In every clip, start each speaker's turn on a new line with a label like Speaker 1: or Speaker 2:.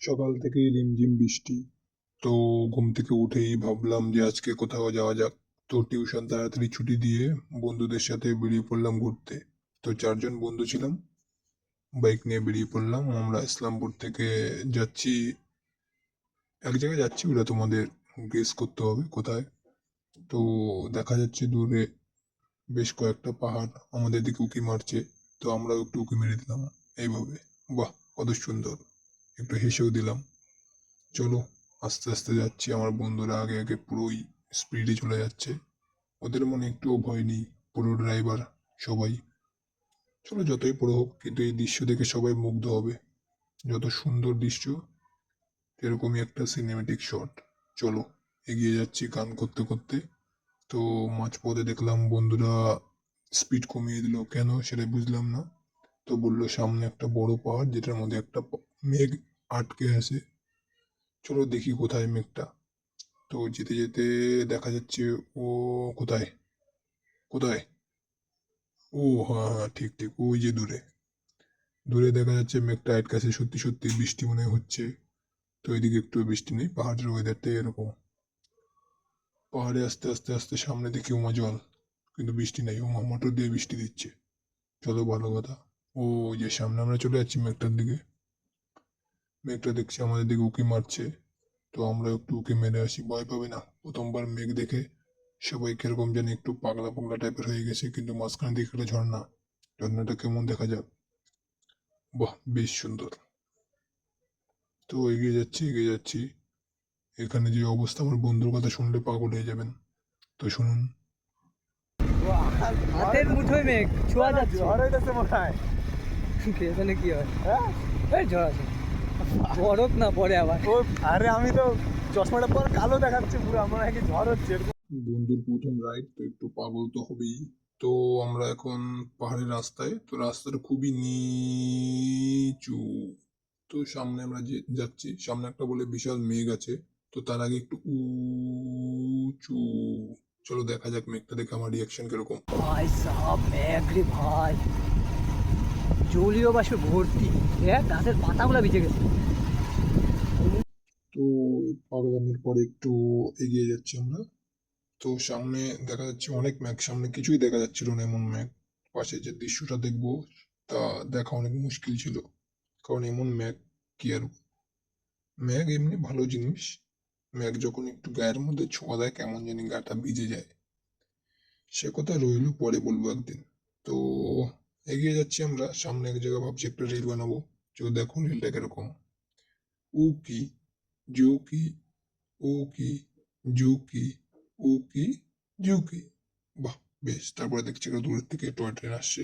Speaker 1: সকাল থেকেই রিমঝিম বৃষ্টি। তো ঘুম থেকে উঠেই ভাবলাম যে আজকে কোথাও যাওয়া যাক। তো টিউশন তাড়াতাড়ি ছুটি দিয়ে বন্ধুদের সাথে বেরিয়ে পড়লাম ঘুরতে। তো 4 জন বন্ধু ছিলাম, বাইক নিয়ে বেরিয়ে পড়লাম। আমরা ইসলামপুর থেকে যাচ্ছি, এক জায়গায় যাচ্ছি, ওটা তোমাদের গেস করতে হবে কোথায়। তো দেখা যাচ্ছে দূরে বেশ কয়েকটা পাহাড় আমাদের দিকে উঁকি মারছে। তো আমরাও একটু উঁকি মেরে দিলাম এইভাবে। বাহ, কত সুন্দর! একটু হেসেও দিলাম। চলো, আস্তে আস্তে যাচ্ছি, আমার বন্ধুরা আগে আগে পুরোই স্পিডে চলে যাচ্ছে। ওদের মনে একটুও ভয় নেই, পুরো ড্রাইভার সবাই। চলো, যতই বড় হোক, কিন্তু এই দৃশ্য দেখে সবাই মুগ্ধ হবে। যত সুন্দর দৃশ্য, এরকমই একটা সিনেমেটিক শট। চলো, এগিয়ে যাচ্ছি গান করতে করতে। তো মাঝপথে দেখলাম বন্ধুরা স্পিড কমিয়ে দিল, কেন সেটা বুঝলাম না। তো বললো সামনে একটা বড় পাহাড়, যেটার মধ্যে একটা মেঘ আটকে আছে। চলো দেখি কোথায় মেঘটা। তো যেতে যেতে দেখা যাচ্ছে, ও কোথায়, কোথায়, ও হ্যাঁ হ্যাঁ, ঠিক ঠিক, ওই যে দূরে দূরে দেখা যাচ্ছে মেঘটা আটকাছে। সত্যি সত্যি বৃষ্টি মনে হচ্ছে। তো এদিকে একটু বৃষ্টি নেই, পাহাড়ের ওয়েদারটাই এরকম। পাহাড়ে আস্তে আস্তে আস্তে সামনে দেখি উমা জল, কিন্তু বৃষ্টি নেই। উমা মোটর দিয়ে বৃষ্টি দিচ্ছে। চলো, ভালো কথা। ও, ওই যে সামনে আমরা চলে যাচ্ছি মেঘটার দিকে। মেঘটা দেখছি আমাদের দিকে উঁকি মারছে। তো আমরা একটু উঁকি মেরে আসি, ভয় পাবে না। প্রথমবার মেঘ দেখে সবাই কিরকম জানি একটু পাগলা পাগলা টাইপের হয়ে গেছে, কিন্তু মাঝখানে দিকে একটা ঝর্ণা। ঝর্ণাটা কেমন দেখা যাক। বাহ, বেশ সুন্দর। তো এগিয়ে যাচ্ছি এগিয়ে যাচ্ছি। এখানে যে অবস্থা, আমার বন্ধুর কথা শুনলে পাগল হয়ে যাবেন। তো শুনুন।
Speaker 2: হাতের মুঠোয় মেঘ ছোঁয়া যাচ্ছে।
Speaker 3: ঝড় হইতেছে মনে হয়।
Speaker 2: এখানে কি হয়?
Speaker 3: হ্যাঁ?
Speaker 2: এই ঝড় আছে, বরফ না পড়ে আবার।
Speaker 3: ও, আরে আমি তো চশমাটা পর কালো দেখাচ্ছে পুরো, আমার নাকি ঝড় হচ্ছে এরকম।
Speaker 1: বন্ধুর প্রথম রাইড, তো একটু পাগল তো হবেই। তো আমরা এখন পাহাড়ের রাস্তায়, তো রাস্তাটা খুবই নিচু। তো সামনে আমরা যে যাচ্ছি, সামনে একটা বলে বিশাল মেঘ আছে। তো তার আগে একটু উঁচু। চলো দেখা যাক মেঘটা দেখে আমার রিয়াকশন কিরকম।
Speaker 2: ভাই সাহাব মেঘ রে ভাই, জলীয় বাষ্পে ভর্তি। দেখ গাছের পাতাগুলো ভিজে গেছে।
Speaker 1: তো পাগলামির পরে একটু এগিয়ে যাচ্ছি আমরা। তো সামনে দেখা যাচ্ছে অনেক মেঘ, সামনে কিছুই দেখা যাচ্ছিল না এমন মেঘ। পাশে যে দৃশ্যটা দেখবো, তা দেখা অনেক মুশকিল ছিল, কারণ এমন মেঘ কি আর। মেঘ এমনি ভালো জিনিস। মেঘ যখন একটু গায়ের মধ্যে ছোঁয়া দেয়, কেমন জানি গাটা ভিজে যায়। সে কথা রইলো, পরে বলবো একদিন। তো এগিয়ে যাচ্ছি আমরা, সামনে এক জায়গায় ভাবছি একটা রিল বানাবো। তো দেখো রিলটা কিরকম। উকি ঝুঁকি, উকি ঝুঁকি, উকি ঝুঁকি। বাহ, বেশ। তারপরে দেখছি একটা দূরের থেকে টয় ট্রেন আসছে।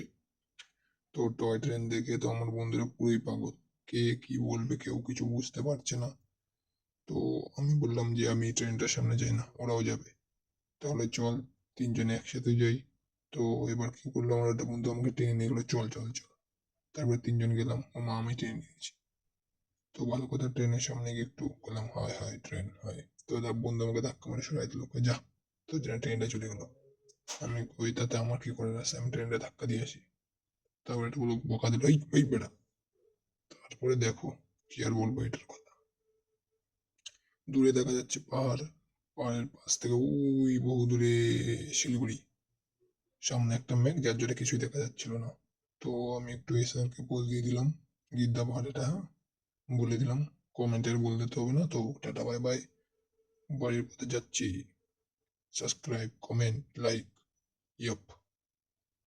Speaker 1: তো টয় ট্রেন দেখে তো আমার বন্ধুরা পুরোই পাগল। কে কি বলবে কেউ কিছু বুঝতে পারছে না। তো আমি বললাম যে আমি ট্রেনটার সামনে যাই না, ওরাও যাবে। তাহলে চল, 3 জনে একসাথে যাই। তো এবার কি করলো, আমার একটা বন্ধু আমাকে টেনে নিয়ে গেলো, চল চল চল। তারপরে 3 জন গেলাম, ও মা আমি টেনে নিয়েছি। তো ভালো কথা, ট্রেনের সামনে গিয়ে একটু বললাম হয় হয় ট্রেন হয়। তো তার বন্ধু আমাকে ধাক্কা মারে সরাই দিল, কয়, যা। তো ট্রেনটা চলে গেলো। আমি ওই তাতে আমার কি করার আছে, আমি ট্রেনটা ধাক্কা দিয়ে আসি। তারপরে একটু বকা দিল, এই ওই বেড়া। তারপরে দেখো, কি আর বলবো এটার কথা। দূরে দেখা যাচ্ছে পাহাড়, পাহাড়ের পাশ থেকে ওই বহু দূরে শিলিগুড়ি। সামনে একটা মেঘ, যার জন্য কিছুই দেখা যাচ্ছিল না। তো আমি একটু এসআরকে পোজ দিয়ে দিলাম, গিদ্দা পাহাড়েটা বলে দিলাম। কমেন্টের বলে দিতে হবে না। তো টাটা বাই বাই, বাড়ির পথে যাচ্ছি। Subscribe, comment, like, yup.